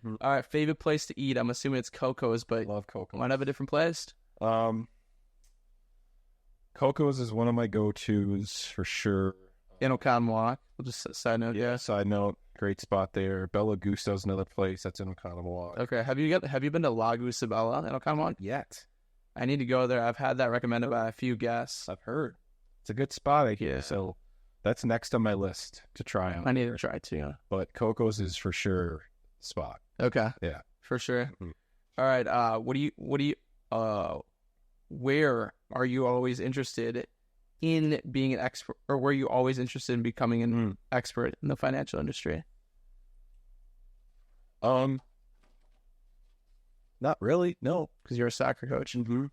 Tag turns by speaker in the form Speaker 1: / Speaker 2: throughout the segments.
Speaker 1: Mm-hmm.
Speaker 2: All right, favorite place to eat? I'm assuming it's Coco's, but
Speaker 1: Love Coco's.
Speaker 2: might have a different place.
Speaker 1: Coco's is one of my go-tos for sure.
Speaker 2: In Oconomowoc. We'll just side note. Yeah.
Speaker 1: Side note, great spot there. Bella Gusto's another place that's in Oconomowoc.
Speaker 2: Okay. Have you been to La Gustabella in Oconomowoc?
Speaker 1: Yet.
Speaker 2: I need to go there. I've had that recommended by a few guests.
Speaker 1: I've heard. It's a good spot, I hear. So that's next on my list to try out.
Speaker 2: I need to try too. Yeah.
Speaker 1: But Coco's is for sure the spot.
Speaker 2: Okay.
Speaker 1: Yeah.
Speaker 2: For sure.
Speaker 1: Mm-hmm.
Speaker 2: All right. Where are you always interested in being an expert, or were you always interested in becoming an expert in the financial industry?
Speaker 1: Not really. No.
Speaker 2: Because you're a soccer coach.
Speaker 1: Mm-hmm.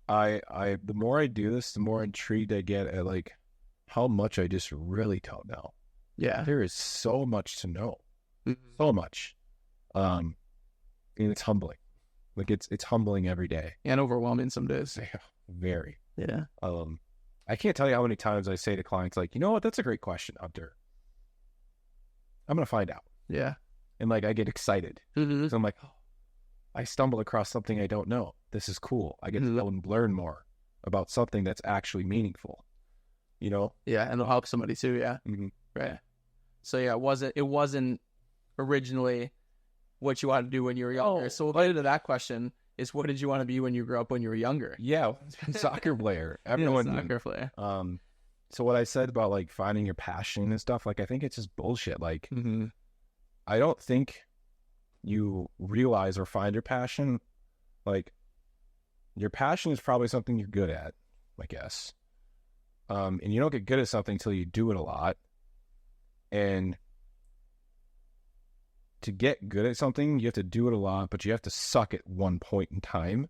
Speaker 1: The more I do this, the more intrigued I get at like how much I just really don't know.
Speaker 2: Yeah.
Speaker 1: There is so much to know.
Speaker 2: Mm-hmm.
Speaker 1: So much. And it's humbling. Like it's humbling every day.
Speaker 2: And overwhelming some days.
Speaker 1: Yeah, very.
Speaker 2: Yeah.
Speaker 1: I can't tell you how many times I say to clients, like, you know what, that's a great question, Hunter. I'm gonna find out.
Speaker 2: Yeah.
Speaker 1: And like I get excited.
Speaker 2: Mm-hmm.
Speaker 1: So I'm like, oh, I stumble across something I don't know. This is cool. I get to go and learn more about something that's actually meaningful. You know?
Speaker 2: Yeah, and it'll help somebody too, yeah.
Speaker 1: Mm-hmm.
Speaker 2: Right. So yeah, it wasn't originally what you wanted to do when you were younger. So related to that question is, what did you want to be when you grew up when you were younger?
Speaker 1: Yeah, soccer player. Everyone
Speaker 2: soccer player.
Speaker 1: So what I said about like finding your passion and stuff, like I think it's just bullshit. Like I don't think you realize or find your passion. Like your passion is probably something you're good at, I guess. And you don't get good at something until you do it a lot. And to get good at something, you have to do it a lot, but you have to suck at one point in time,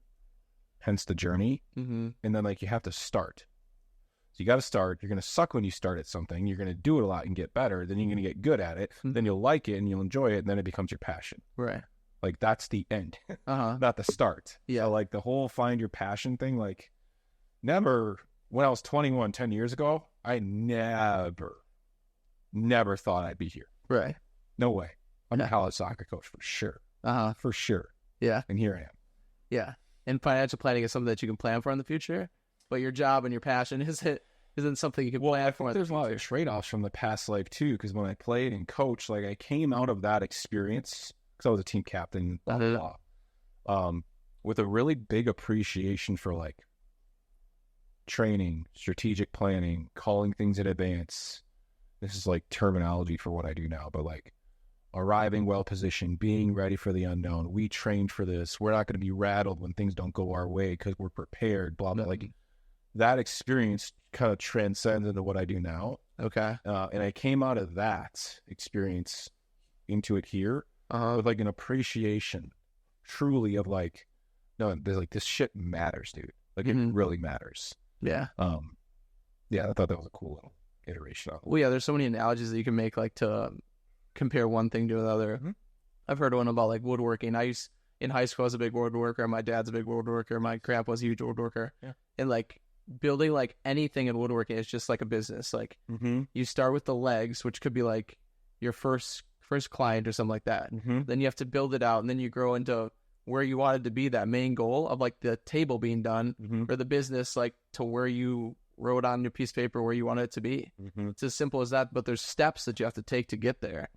Speaker 1: hence the journey.
Speaker 2: Mm-hmm.
Speaker 1: And then like you have to start. So you got to start. You're going to suck when you start at something. You're going to do it a lot and get better. Then you're going to get good at it. Then you'll like it and you'll enjoy it. And then it becomes your passion.
Speaker 2: Right.
Speaker 1: Like that's the end,
Speaker 2: Uh-huh.
Speaker 1: not the start.
Speaker 2: Yeah.
Speaker 1: So, like the whole find your passion thing, like never, when I was 21, 10 years ago, I never thought I'd be here.
Speaker 2: Right.
Speaker 1: No way. I'm a college soccer coach for sure.
Speaker 2: Uh-huh.
Speaker 1: For sure.
Speaker 2: Yeah.
Speaker 1: And here I am.
Speaker 2: Yeah. And financial planning is something that you can plan for in the future, but your job and your passion isn't something you can plan for.
Speaker 1: There's a lot of trade-offs from the past life too, because when I played and coached, like I came out of that experience because I was a team captain, blah, blah, blah, with a really big appreciation for like training, strategic planning, calling things in advance. This is like terminology for what I do now, but like arriving well positioned, being ready for the unknown. We trained for this. We're not going to be rattled when things don't go our way because we're prepared, blah, blah. Like that experience kind of transcends into what I do now.
Speaker 2: Okay.
Speaker 1: And I came out of that experience into it here with like an appreciation truly of like, no, there's like this shit matters, dude. Like it really matters.
Speaker 2: Yeah.
Speaker 1: Yeah, I thought that was a cool little iteration of it.
Speaker 2: Well, yeah, there's so many analogies that you can make, like to compare one thing to another. I've heard one about like woodworking. In high school, I was a big woodworker. My dad's a big woodworker. My grandpa's a huge woodworker. Yeah. And like building like anything in woodworking is just like a business. Like you start with the legs, which could be like your first client or something like that. Then you have to build it out, and then you grow into where you wanted to be, that main goal of like the table being done or the business, like to where you wrote on your piece of paper where you want it to be. It's as simple as that, but there's steps that you have to take to get there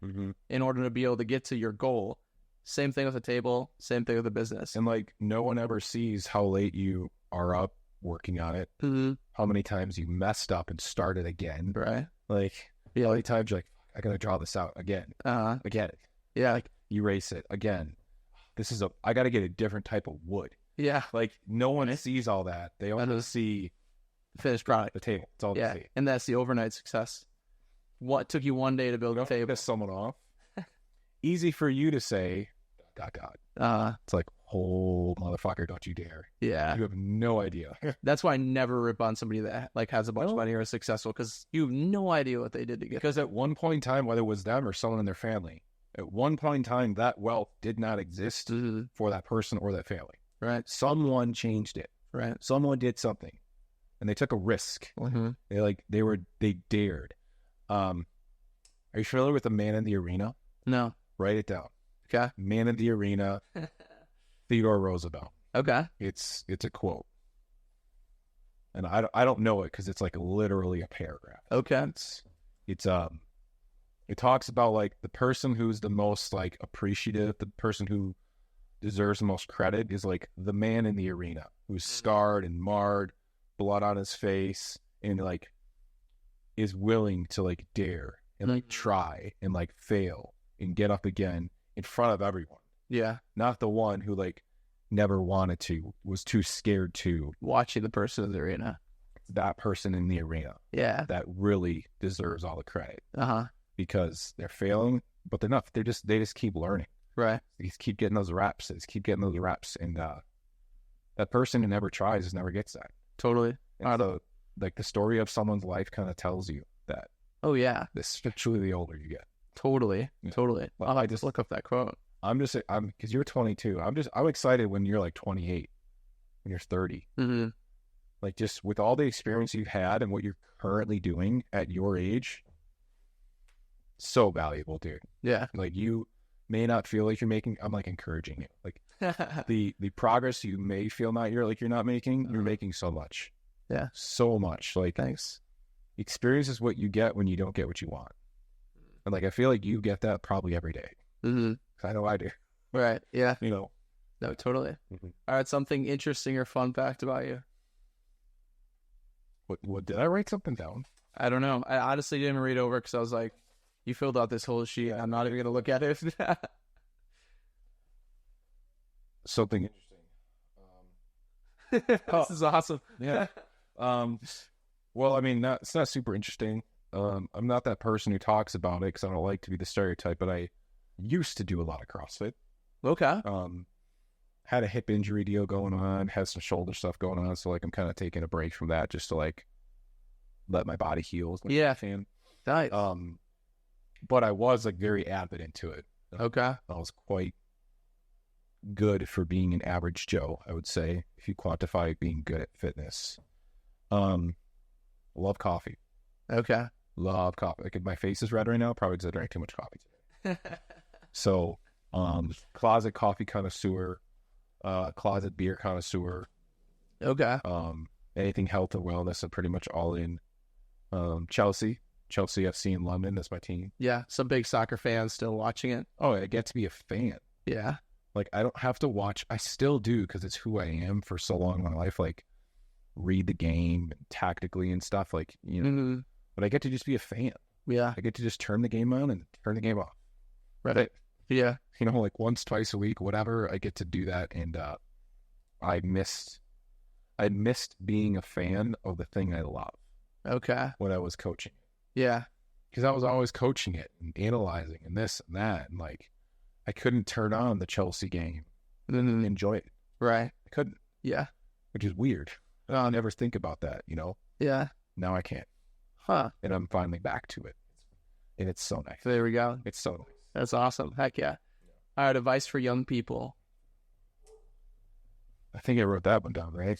Speaker 2: in order to be able to get to your goal. Same thing with the table, same thing with the business.
Speaker 1: And like no one ever sees how late you are up working on it, how many times you messed up and started again.
Speaker 2: Right.
Speaker 1: Like how many times you're like, I gotta draw this out again. Again.
Speaker 2: Yeah.
Speaker 1: Like erase it again. I gotta get a different type of wood.
Speaker 2: Yeah.
Speaker 1: Like no one sees all that. They only see
Speaker 2: finished product,
Speaker 1: the table. It's all they see.
Speaker 2: And that's the overnight success. What took you one day to build a table?
Speaker 1: Piss someone off. Easy for you to say, God. It's like, oh, motherfucker, don't you dare.
Speaker 2: Yeah.
Speaker 1: You have no idea.
Speaker 2: That's why I never rip on somebody that like has a bunch of money or is successful, because you have no idea what they did to get.
Speaker 1: Because at one point in time, whether it was them or someone in their family, at one point in time, that wealth did not exist for that person or that family.
Speaker 2: Right.
Speaker 1: Someone changed it.
Speaker 2: Right.
Speaker 1: Someone did something, and they took a risk. They dared. Are you familiar with the Man in the Arena?
Speaker 2: No.
Speaker 1: Write it down.
Speaker 2: Okay.
Speaker 1: Man in the Arena, Theodore Roosevelt.
Speaker 2: Okay.
Speaker 1: It's a quote. And I don't know it because it's like literally a paragraph.
Speaker 2: Okay.
Speaker 1: It talks about like the person who's the most like appreciative, the person who deserves the most credit is like the man in the arena who's scarred and marred, blood on his face, and like is willing to like dare and like try and like fail and get up again in front of everyone.
Speaker 2: Yeah.
Speaker 1: Not the one who like never wanted to, was too scared to.
Speaker 2: Watching the person in the arena.
Speaker 1: That person in the arena.
Speaker 2: Yeah.
Speaker 1: That really deserves all the credit.
Speaker 2: Uh-huh.
Speaker 1: Because they're failing, but they're not. They just keep learning.
Speaker 2: Right.
Speaker 1: They just keep getting those reps. They just keep getting those reps. And that person who never tries never gets that.
Speaker 2: Totally.
Speaker 1: And so, like, the story of someone's life kind of tells you that.
Speaker 2: Oh, yeah.
Speaker 1: Especially the older you get.
Speaker 2: Totally.
Speaker 1: Yeah.
Speaker 2: Totally.
Speaker 1: Well,
Speaker 2: I'll just look up that quote.
Speaker 1: Because you're 22. I'm excited when you're like 28, when you're 30.
Speaker 2: Mm-hmm.
Speaker 1: Like, just with all the experience you've had and what you're currently doing at your age, so valuable, dude.
Speaker 2: Yeah.
Speaker 1: Like, you may not feel like you're making, I'm like encouraging you. Like, the progress you may feel you're not making, you're making so much.
Speaker 2: Yeah.
Speaker 1: So much. Like,
Speaker 2: thanks.
Speaker 1: Experience is what you get when you don't get what you want. And like, I feel like you get that probably every day.
Speaker 2: Mm-hmm.
Speaker 1: I know I do.
Speaker 2: Right. Yeah.
Speaker 1: You know.
Speaker 2: No, totally.
Speaker 1: Mm-hmm.
Speaker 2: All right. Something interesting or fun fact about you.
Speaker 1: What did I write something down?
Speaker 2: I don't know. I honestly didn't read over because I was like, you filled out this whole sheet. I'm not even going to look at it.
Speaker 1: Something interesting.
Speaker 2: This is awesome.
Speaker 1: Yeah. Well, I mean, it's not super interesting. I'm not that person who talks about it because I don't like to be the stereotype, but I used to do a lot of CrossFit.
Speaker 2: Okay.
Speaker 1: Had a hip injury deal going on, had some shoulder stuff going on, so like I'm kind of taking a break from that just to like let my body heal.
Speaker 2: Yeah.
Speaker 1: Fan.
Speaker 2: Nice.
Speaker 1: But I was like very avid into it.
Speaker 2: Okay.
Speaker 1: I was quite good for being an average Joe, I would say, if you quantify being good at fitness. Love coffee.
Speaker 2: Okay.
Speaker 1: Love coffee. Like if my face is red right now, probably because I drank too much coffee today. So, closet coffee connoisseur, closet beer connoisseur.
Speaker 2: Okay.
Speaker 1: Anything health and wellness, I'm pretty much all in. Chelsea FC in London, that's my team.
Speaker 2: Yeah. Some big soccer fans still watching it.
Speaker 1: Oh, I get to be a fan.
Speaker 2: Yeah.
Speaker 1: Like I don't have to watch. I still do because it's who I am for so long in my life. Like read the game and tactically and stuff. Like you know,
Speaker 2: Mm-hmm.
Speaker 1: but I get to just be a fan.
Speaker 2: Yeah.
Speaker 1: I get to just turn the game on and turn the game off.
Speaker 2: Right. Yeah.
Speaker 1: You know, like once, twice a week, whatever. I get to do that, and I missed being a fan of the thing I love.
Speaker 2: Okay.
Speaker 1: When I was coaching.
Speaker 2: Yeah.
Speaker 1: Because I was always coaching it and analyzing and this and that, and like I couldn't turn on the Chelsea game and enjoy it.
Speaker 2: Right.
Speaker 1: I couldn't.
Speaker 2: Yeah.
Speaker 1: Which is weird. I never think about that, you know?
Speaker 2: Yeah.
Speaker 1: Now I can't.
Speaker 2: Huh.
Speaker 1: And I'm finally back to it. And it's so nice.
Speaker 2: There we go.
Speaker 1: It's so nice.
Speaker 2: That's awesome. Heck yeah. All right. Advice for young people.
Speaker 1: I think I wrote that one down, right?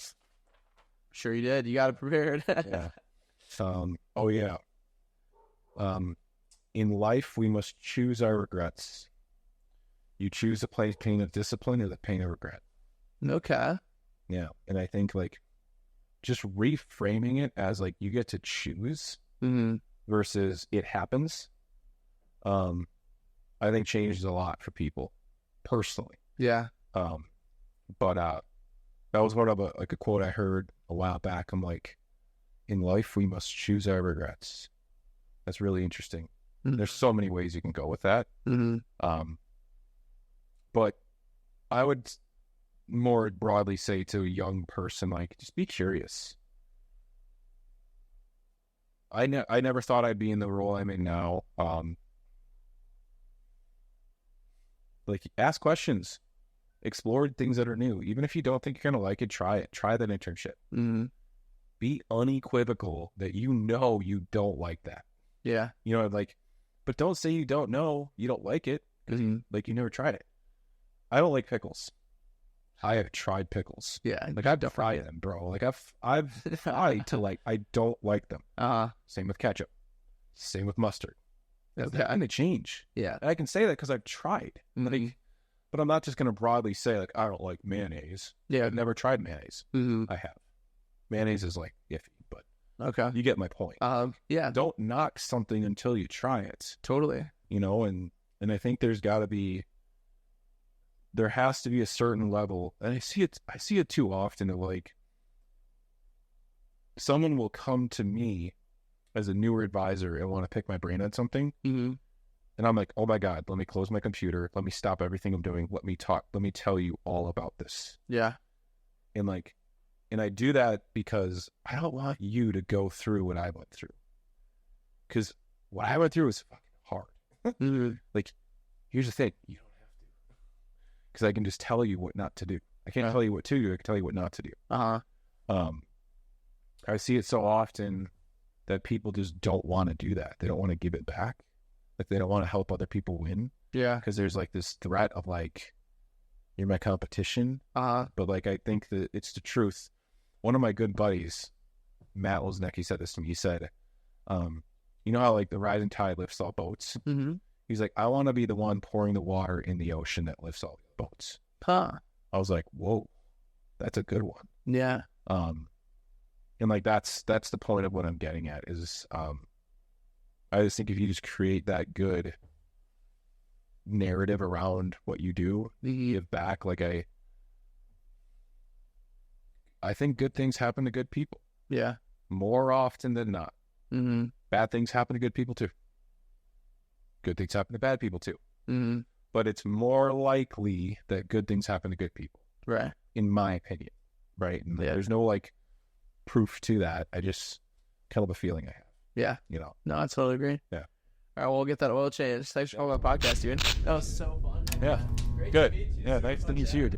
Speaker 2: Sure you did. You got it prepared.
Speaker 1: Yeah. Oh, yeah. In life, we must choose our regrets. You choose the pain of discipline or the pain of regret.
Speaker 2: Okay.
Speaker 1: Yeah. And I think like just reframing it as like you get to choose versus it happens, I think changes a lot for people personally.
Speaker 2: Yeah.
Speaker 1: But that was one of a quote I heard a while back. I'm like, in life, we must choose our regrets. That's really interesting. Mm-hmm. There's so many ways you can go with that. Mm-hmm. But I would more broadly say to a young person, like, just be curious. I never thought I'd be in the role I'm in now. Like, ask questions. Explore things that are new. Even if you don't think you're going to like it, try it. Try that internship.
Speaker 2: Mm-hmm.
Speaker 1: Be unequivocal that you know you don't like that.
Speaker 2: Yeah.
Speaker 1: You know, like, but don't say you don't know you don't like it because like you never tried it. I don't like pickles. I have tried pickles.
Speaker 2: Yeah.
Speaker 1: Like I've tried them, bro. Like I've tried to like, I don't like them.
Speaker 2: Uh-huh.
Speaker 1: Same with ketchup. Same with mustard. It's not going to change.
Speaker 2: Yeah.
Speaker 1: And I can say that because I've tried. Like, but I'm not just going to broadly say, like, I don't like mayonnaise.
Speaker 2: Yeah.
Speaker 1: I've never tried mayonnaise. I have. Mayonnaise is, like, iffy, but
Speaker 2: okay.
Speaker 1: you get my point.
Speaker 2: Yeah.
Speaker 1: Don't knock something until you try it.
Speaker 2: Totally.
Speaker 1: You know, and I think there has to be a certain level, and I see it too often of, like, someone will come to me as a newer advisor and want to pick my brain on something. And I'm like, oh my God, let me close my computer. Let me stop everything I'm doing. Let me talk. Let me tell you all about this.
Speaker 2: Yeah.
Speaker 1: And I do that because I don't want you to go through what I went through. Because what I went through was fucking hard. Like, here's the thing. You don't have to. Because I can just tell you what not to do. I can't tell you what to do. I can tell you what not to do. I see it so often that people just don't want to do that. They don't want to give it back. Like, they don't want to help other people win.
Speaker 2: Yeah.
Speaker 1: Because there's, like, this threat of, like, you're my competition. But, like, I think that it's the truth. One of my good buddies, Matt Wilsneck, he said this to me. He said, you know how, like, the rising tide lifts all boats? He's like, I want to be the one pouring the water in the ocean that lifts all the boats. I was like, whoa, that's a good one.
Speaker 2: Yeah.
Speaker 1: And, like, that's the point of what I'm getting at is, I just think if you just create that good narrative around what you do, give back, like, I think good things happen to good people.
Speaker 2: Yeah.
Speaker 1: More often than not. Bad things happen to good people too. Good things happen to bad people too. But it's more likely that good things happen to good people.
Speaker 2: Right.
Speaker 1: In my opinion. Right. And there's no, like, proof to that. I just kind of a feeling I have.
Speaker 2: Yeah.
Speaker 1: You know.
Speaker 2: No, I totally agree.
Speaker 1: Yeah.
Speaker 2: All right, well, we'll get that oil changed. Thanks for coming on my podcast, dude. That was so fun.
Speaker 1: Yeah.
Speaker 2: Great
Speaker 1: Good.
Speaker 2: to meet you.
Speaker 1: Yeah, nice to meet you.